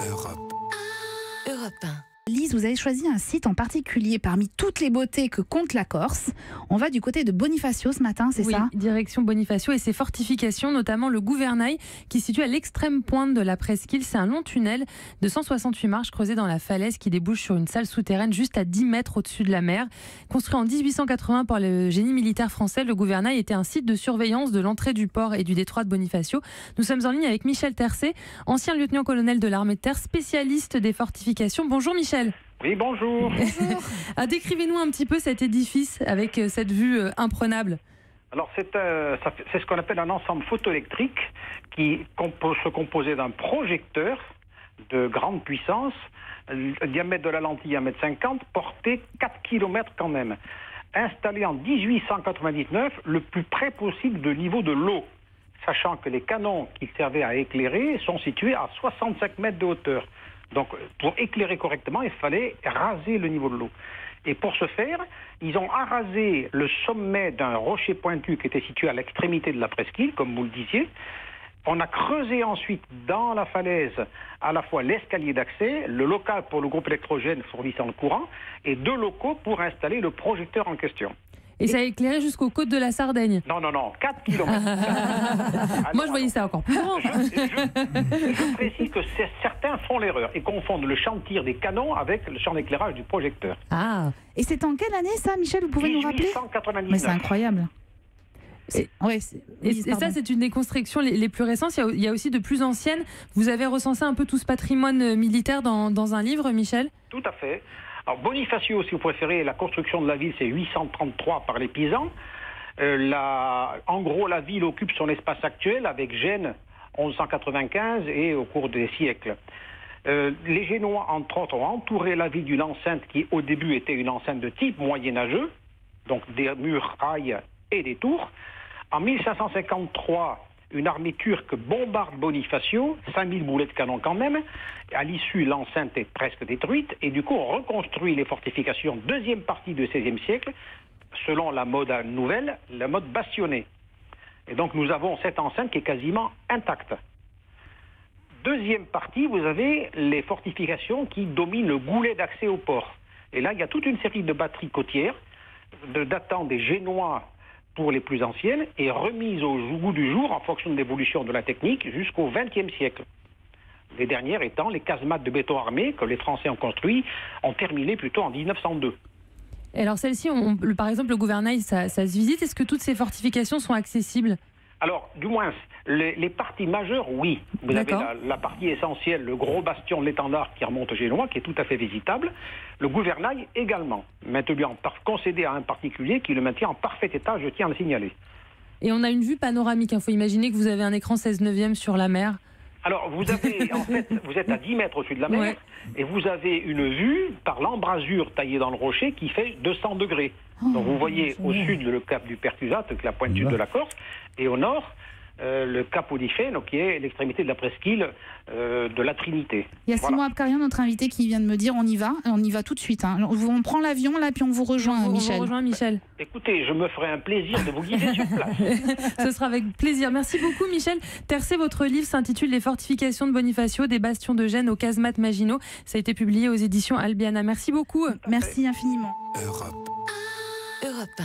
Europe. Europe 1. Lise, vous avez choisi un site en particulier parmi toutes les beautés que compte la Corse. On va du côté de Bonifacio ce matin, c'est ça ? Oui, direction Bonifacio et ses fortifications, notamment le gouvernail qui se situe à l'extrême pointe de la presqu'île. C'est un long tunnel de 168 marches creusé dans la falaise qui débouche sur une salle souterraine juste à 10 mètres au-dessus de la mer. Construit en 1880 par le génie militaire français, le gouvernail était un site de surveillance de l'entrée du port et du détroit de Bonifacio. Nous sommes en ligne avec Michel Tercé, ancien lieutenant-colonel de l'armée de terre, spécialiste des fortifications. Bonjour Michel. Oui, bonjour. Décrivez-nous un petit peu cet édifice avec cette vue imprenable. Alors, c'est ce qu'on appelle un ensemble photoélectrique qui se composait d'un projecteur de grande puissance, le diamètre de la lentille 1,50 m, portée 4 km quand même. Installé en 1899, le plus près possible du niveau de l'eau, sachant que les canons qui servaient à éclairer sont situés à 65 mètres de hauteur. Donc, pour éclairer correctement, il fallait raser le niveau de l'eau. Et pour ce faire, ils ont arasé le sommet d'un rocher pointu qui était situé à l'extrémité de la presqu'île, comme vous le disiez. On a creusé ensuite dans la falaise à la fois l'escalier d'accès, le local pour le groupe électrogène fournissant le courant, et 2 locaux pour installer le projecteur en question. Et ça a éclairé jusqu'aux côtes de la Sardaigne. Non, 4 km. Moi, je voyais ça encore plus grand. Je précise que certains font l'erreur et confondent le champ de tir des canons avec le champ d'éclairage du projecteur. Ah, et c'est en quelle année ça, Michel ? Vous pouvez nous rappeler ? 1899. Mais c'est incroyable. Et ça, c'est une des constructions les plus récentes. Il y a aussi de plus anciennes. Vous avez recensé un peu tout ce patrimoine militaire dans un livre, Michel ? Tout à fait. Alors Bonifacio, si vous préférez, la construction de la ville, c'est 833 par les Pisans. En gros, la ville occupe son espace actuel avec Gênes, 1195, et au cours des siècles. Les Génois, entre autres, ont entouré la ville d'une enceinte qui, au début, était une enceinte de type moyenâgeux, donc des murailles et des tours. En 1553, une armée turque bombarde Bonifacio, 5000 boulets de canon quand même. À l'issue, l'enceinte est presque détruite et du coup, on reconstruit les fortifications deuxième partie du XVIe siècle, selon la mode nouvelle, la mode bastonnée. Et donc, nous avons cette enceinte qui est quasiment intacte. Deuxième partie, vous avez les fortifications qui dominent le goulet d'accès au port. Et là, il y a toute une série de batteries côtières datant des Génois pour les plus anciennes, et remises au goût du jour en fonction de l'évolution de la technique jusqu'au XXe siècle. Les dernières étant les casemates de béton armé que les Français ont construit, ont terminé plutôt en 1902. Et alors celle-ci, par exemple le gouvernail, ça se visite. Est-ce que toutes ces fortifications sont accessibles ? Alors, du moins, les parties majeures, oui. Vous avez la partie essentielle, le gros bastion de l'étendard qui remonte au Génois, qui est tout à fait visitable. Le gouvernail également, maintenant concédé à un particulier qui le maintient en parfait état, je tiens à le signaler. Et on a une vue panoramique. Il faut imaginer que vous avez un écran 16/9 sur la mer. Alors, vous êtes à 10 mètres au-dessus de la mer, ouais. Et vous avez une vue par l'embrasure taillée dans le rocher qui fait 200 degrés. Donc vous voyez au sud le cap du Pertusat, la pointure de la Corse, et au nord, le cap Audifène, qui est l'extrémité de la presqu'île de la Trinité. Il y a Simon Abkarian, notre invité, qui vient de me dire on y va tout de suite. Hein. On prend l'avion là, puis on vous rejoint, Michel. On vous rejoint, Michel. Écoutez, je me ferai un plaisir de vous guider sur place. Ce sera avec plaisir. Merci beaucoup, Michel Tercé. Votre livre s'intitule Les fortifications de Bonifacio, des bastions de Gênes aux casemates Maginot. Ça a été publié aux éditions Albiana. Merci beaucoup. Merci infiniment. Europe 1.